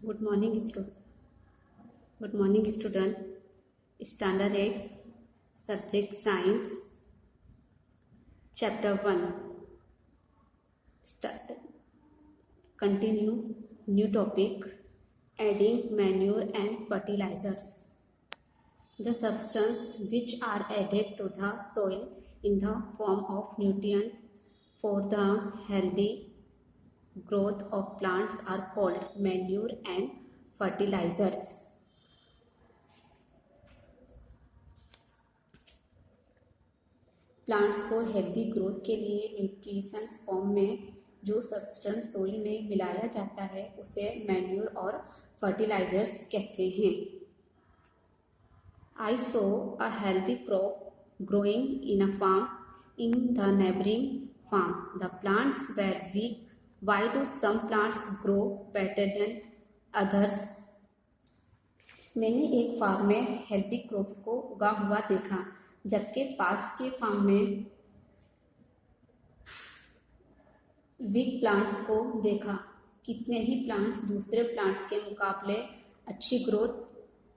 Good morning, Good morning, student. Standard 8, Subject Science, Chapter 1. Start. Continue. New topic. Adding manure and fertilizers. The substance which are added to the soil in the form of nutrient for the healthy growth of plants are called manure and fertilizers. Plants को healthy growth के लिए nutritions form में जो substance soil में मिलाया जाता है उसे मैन्यूर और फर्टिलाइजर्स कहते हैं. I saw a healthy crop growing in a farm in the neighboring farm. The plants were weak. Why do some plants grow better than others? मैंने एक फार्म में हेल्दी क्रॉप्स को उगा हुआ देखा, जबकि पास के फार्म में वीक प्लांट्स को देखा. कितने ही प्लांट्स दूसरे प्लांट्स के मुकाबले अच्छी ग्रोथ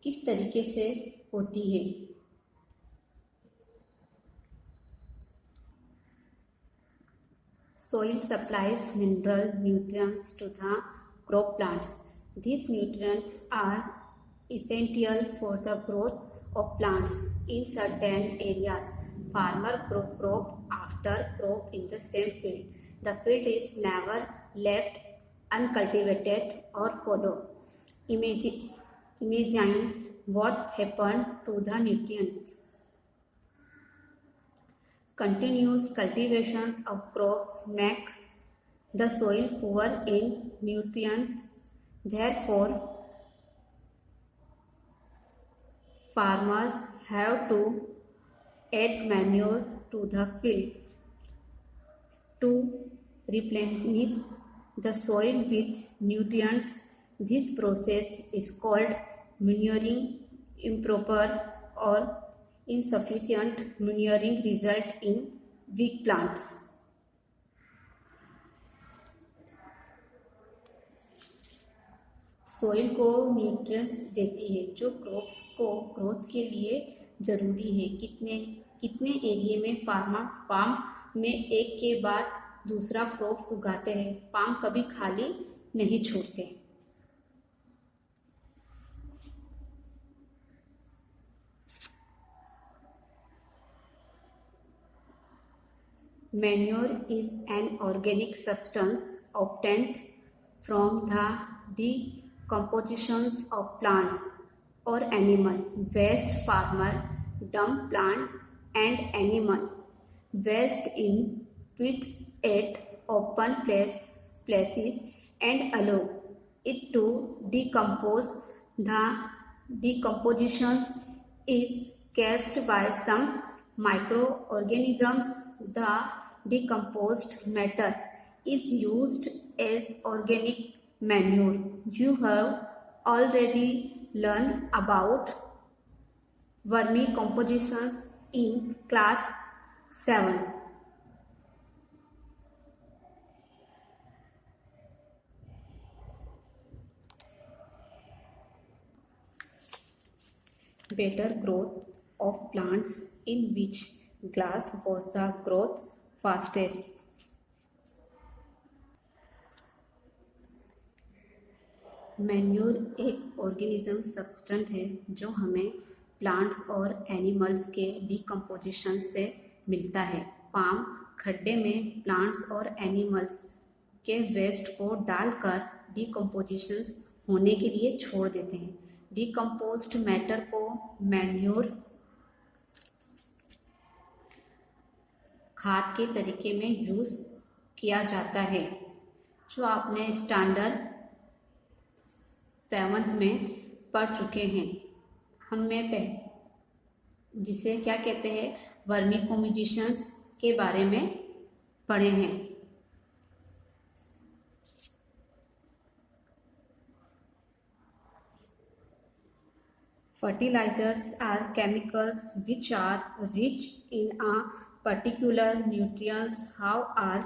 किस तरीके से होती है. Soil supplies mineral nutrients to the crop plants. These nutrients are essential for the growth of plants in certain areas. Farmer grow crop after crop in the same field. The field is never left uncultivated or fallow. Imagine what happened to the nutrients. Continuous cultivations of crops make the soil poor in nutrients. Therefore, farmers have to add manure to the field to replenish the soil with nutrients. This process is called manuring. Improper or insufficient manuring result in weak plants. Soil को nutrients देती है जो crops को growth के लिए जरूरी है. कितने एरिया में पाम में एक के बाद दूसरा क्रॉप्स उगाते हैं. पाम कभी खाली नहीं छोड़ते. Manure is an organic substance obtained from the decompositions of plants or animal waste. Farmer dump plant and animal waste in pits at open places and allow it to decompose. The decomposition is caused by some microorganisms. The decomposed matter is used as organic manure. You have already learned about vermicompositions in class 7. Better growth of plants in which class was the growth fastest? Manure एक organism सब्सटेंट है जो हमें plants और animals के decomposition से मिलता है. Farm खड्डे में प्लांट्स और एनिमल्स के वेस्ट को डालकर डिकम्पोजिशन होने के लिए छोड़ देते हैं. डिकम्पोज्ड मैटर को मैन्योर खाद के तरीके में यूज किया जाता है, जो आपने स्टैंडर्ड 7th में पढ़ चुके हैं. हमने जिसे क्या कहते हैं वर्मिकम्पोजिशंस के बारे में पढ़े हैं. Fertilizers are chemicals which are rich in a particular nutrients. How are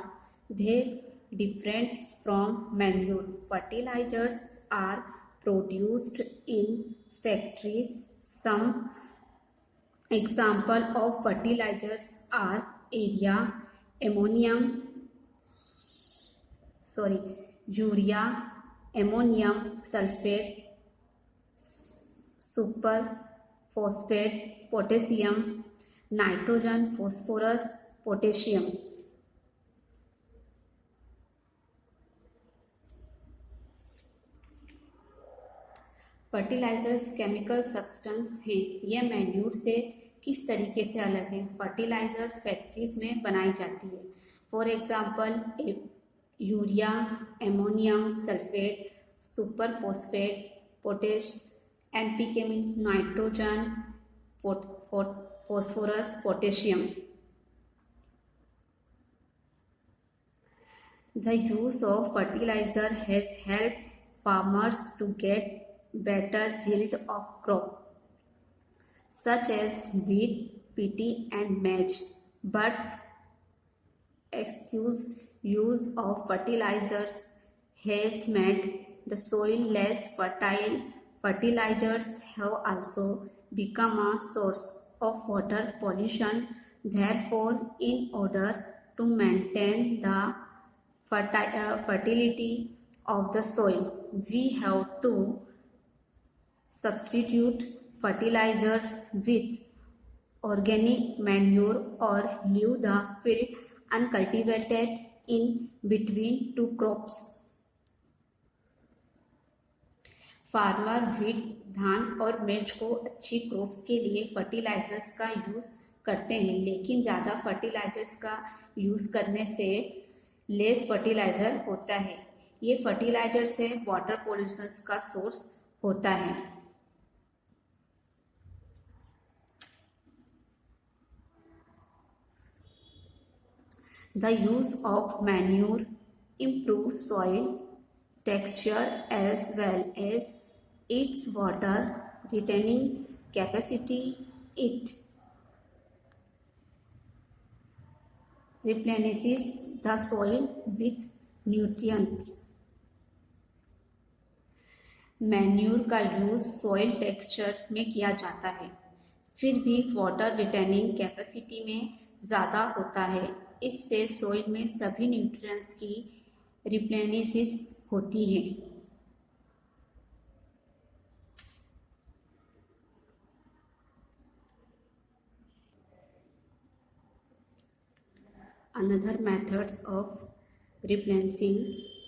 they different from manure? Fertilizers are produced in factories. Some example of fertilizers are urea, ammonium sulfate, super phosphate, potassium, nitrogen, phosphorus, potassium. Fertilisers chemical substance हैं। ये manure से किस तरीके से अलग है? Fertiliser factories में बनाई जाती है। For example urea, ammonium sulphate, super phosphate, potash, NPK means nitrogen, phosphorus, potassium. The use of fertilizer has helped farmers to get better yield of crop such as wheat, pt and maize, but excessive use of fertilizers has made the soil less fertile. Fertilizers have also become a source of water pollution. Therefore, in order to maintain the fertility of the soil, we have to substitute fertilizers with organic manure or leave the field uncultivated in between two crops. Farmer wheat, धान और मिर्च को अच्छी crops के लिए fertilisers का use करते हैं, लेकिन ज़्यादा फर्टिलाइजर्स का यूज करने से लेस फर्टिलाइजर होता है। ये फर्टिलाइजर से वाटर पोल्यूशन का सोर्स होता है। The use of manure improves soil texture as well as its water retaining capacity. It replenishes the soil with nutrients. Manure का यूज सॉइल टेक्सचर में किया जाता है, फिर भी वाटर रिटेनिंग कैपेसिटी में ज़्यादा होता है। इससे सॉइल में सभी न्यूट्रिएंट्स की रिप्लेनिशिस होती है। Another methods of replenishing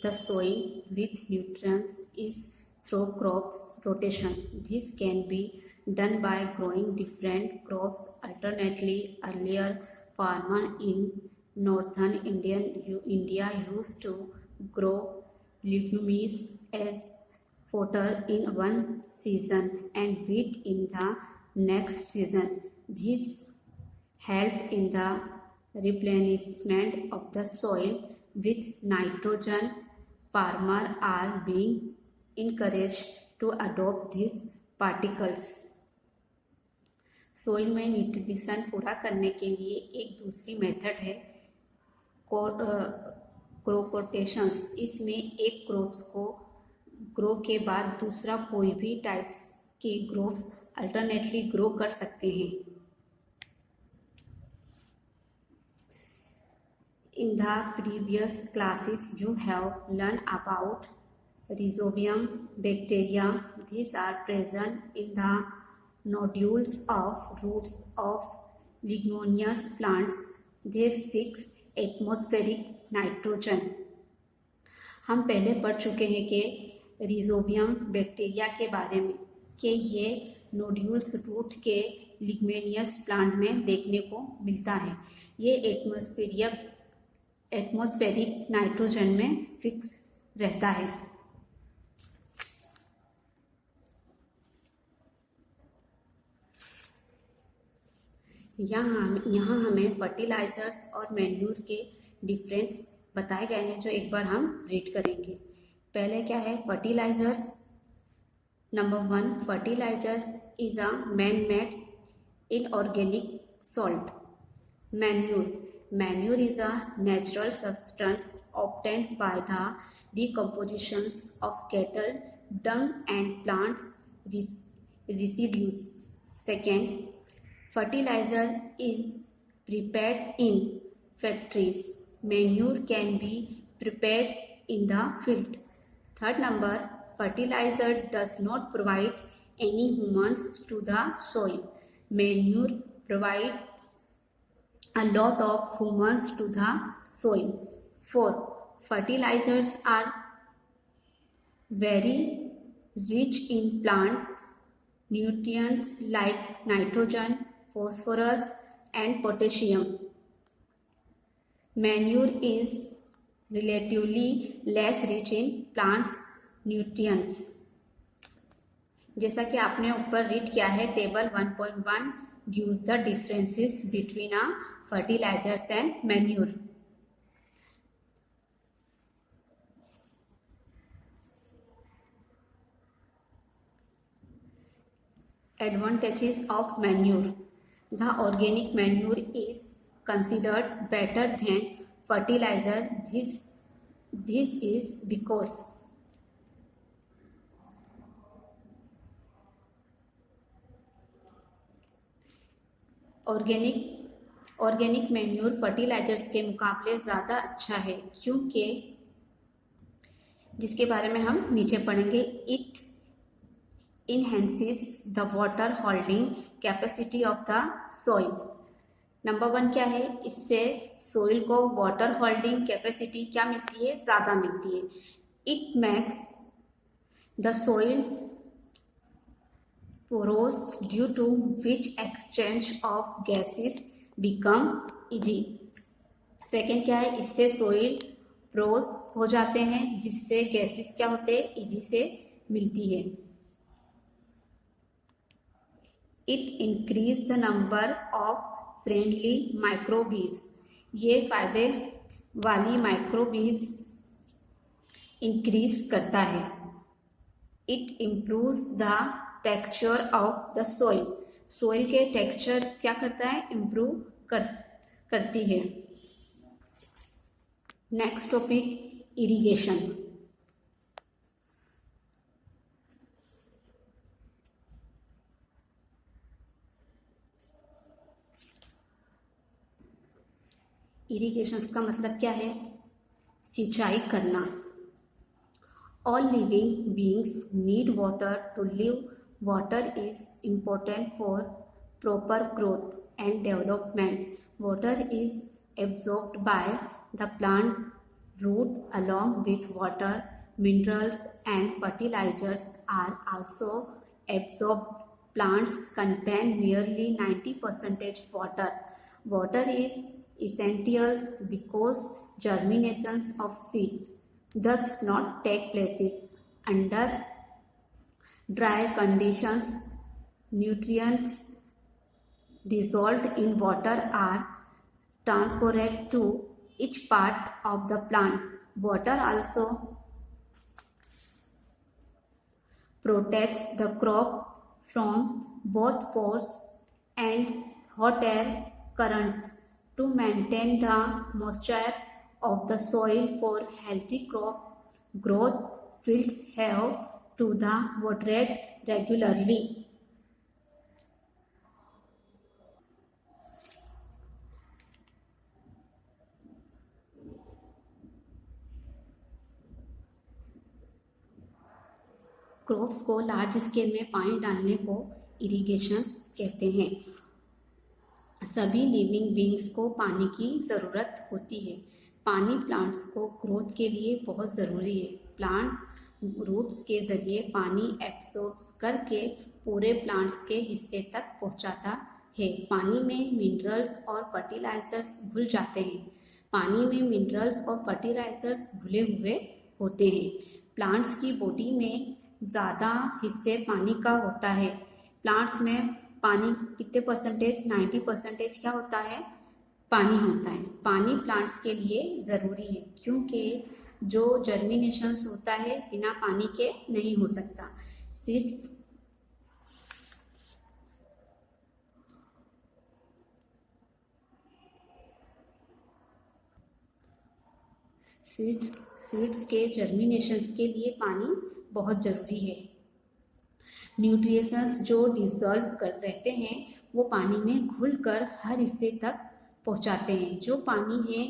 the soil with nutrients is through crops rotation. This can be done by growing different crops alternately. Earlier, farmers in northern India used to grow legumes as fodder in one season and wheat in the next season. This helped in the replenishment of the soil with nitrogen. Farmers are being encouraged to adopt these particles. Soil में nutrition पूरा करने के लिए एक दूसरी method है crop rotations. इसमें एक क्रॉप्स को ग्रो के बाद दूसरा कोई भी टाइप्स के ग्रोप्स अल्टरनेटली ग्रो कर सकते हैं। In the previous classes, you have learned about rhizobium bacteria. These are present in the nodules of roots of leguminous plants. They fix atmospheric nitrogen. हम पहले पढ़ चुके हैं कि रिजोबियम बैक्टीरिया के बारे में कि ये नोड्यूल्स रूट के लिग्मेनियस प्लांट में देखने को मिलता है। ये एटमॉस्फेरिक नाइट्रोजन में फिक्स रहता है। यहाँ हमें फर्टिलाइजर्स और मैन्यूर के डिफरेंस बताए गए हैं, जो एक बार हम रीड करेंगे। पहले क्या है fertilisers? Number 1, fertilisers is a man made inorganic salt. Manure is a natural substance obtained by the decomposition of cattle, dung and plants residues. Second, fertilizer is prepared in factories. Manure can be prepared in the field. Third number, fertilizer does not provide any humans to the soil. Manure provides a lot of humans to the soil. Fourth, fertilizers are very rich in plants nutrients like nitrogen, phosphorus, and potassium. Manure is relatively less rich in plants nutrients. जैसा कि आपने ऊपर read किया है, table 1.1 gives the differences between fertilizers and manure. Advantages of manure. The organic manure is considered better than fertilizer. This is because organic manure fertilisers के मुकाबले ज़्यादा अच्छा है, क्योंकि जिसके बारे में हम नीचे पढ़ेंगे. It enhances the water holding capacity of the soil. Number 1 क्या है? इससे सोइल को वाटर होल्डिंग कैपेसिटी क्या मिलती है? ज़्यादा मिलती है. It makes the soil porous due to which exchange of gases become easy. Second क्या है? इससे सोइल पोरोस हो जाते हैं, जिससे गैसेस क्या होते हैं? इजी से मिलती है. It increase the number of friendly microbes. ये फायदे वाली माइक्रोबीज इंक्रीज करता है. It improves the texture of the soil. Soil के टेक्सचर क्या करता है? इम्प्रूव करती है. Next topic, irrigation. इरिगेशन का मतलब क्या है? सिंचाई करना. All living beings need water to live. Water is important for proper growth and development. Water is absorbed by the plant root along with water. Minerals and fertilizers are also absorbed. Plants contain nearly 90% water. Water is essential because germination of seeds does not take place under dry conditions. Nutrients dissolved in water are transported to each part of the plant. Water also protects the crop from both forced and hot air currents. To maintain the moisture of the soil for healthy crop growth, fields have to the watered regularly. Crops को large scale में पानी डालने को irrigation कहते हैं. सभी living beings को पानी की ज़रूरत होती है. पानी प्लांट्स को ग्रोथ के लिए बहुत ज़रूरी है. प्लांट रूट्स के जरिए पानी एब्सॉर्ब करके पूरे प्लांट्स के हिस्से तक पहुंचाता है. पानी में मिनरल्स और फर्टिलाइजर्स घुल जाते हैं. पानी में मिनरल्स और फर्टिलाइजर्स घुले हुए होते हैं. प्लांट्स की बॉडी में ज़्यादा हिस्से पानी का होता है. प्लांट्स में पानी कितने परसेंटेज? 90% क्या होता है? पानी होता है. पानी प्लांट्स के लिए ज़रूरी है, क्योंकि जो जर्मिनेशन होता है बिना पानी के नहीं हो सकता. सीड्स के जर्मिनेशन के लिए पानी बहुत ज़रूरी है। न्यूट्रिएंट्स जो डिसॉल्व कर रहते हैं वो पानी में घुलकर हर हिस्से तक पहुंचाते हैं। जो पानी है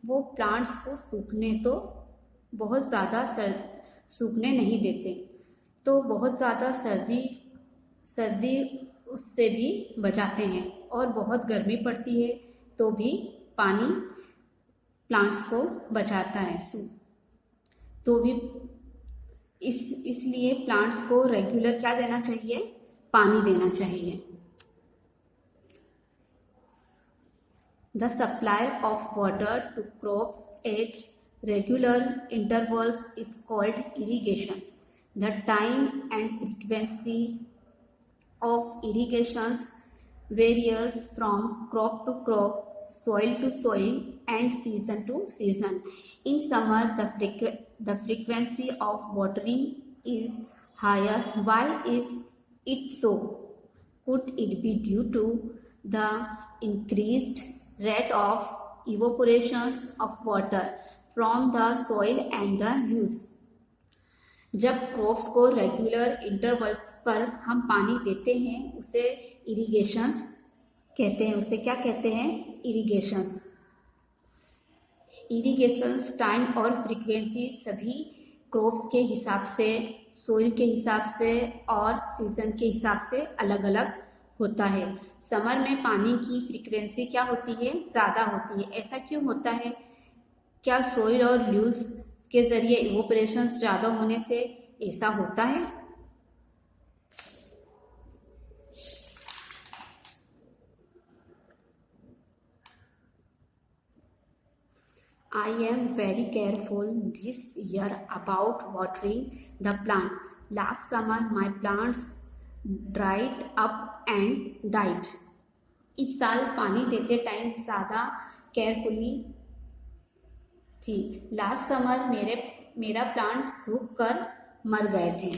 वो प्लांट्स को बहुत ज़्यादा सूखने नहीं देते, तो बहुत ज़्यादा सर्दी उससे भी बचाते हैं। और बहुत गर्मी पड़ती है तो भी पानी प्लांट्स को बचाता है, तो भी इसलिए प्लांट्स को रेगुलर क्या देना चाहिए, पानी देना चाहिए। The supply of water to crops at regular intervals is called irrigation. The time and frequency of irrigations varies from crop to crop, soil to soil, and season to season. In summer, the frequency of watering is higher. Why is it so? Could it be due to the increased rate of evaporations of water from the soil and the leaves? जब crops को regular intervals पर हम पानी देते हैं उसे irrigations कहते हैं। उसे क्या कहते हैं? इरिगेशंस। इरिगेशंस टाइम और फ्रीक्वेंसी सभी क्रॉप्स के हिसाब से, सोइल के हिसाब से और सीजन के हिसाब से अलग अलग होता है। समर में पानी की फ्रीक्वेंसी क्या होती है? ज़्यादा होती है। ऐसा क्यों होता है? क्या सोइल और लीव्स के जरिए इवोपरेशंस ज़्यादा होने से ऐसा होता है? I am very careful this year about watering the plant. Last summer my plants dried up and died. इस साल पानी देते टाइम ज़्यादा केयरफुली थी। लास्ट समर मेरा प्लांट सूख कर मर गए थे।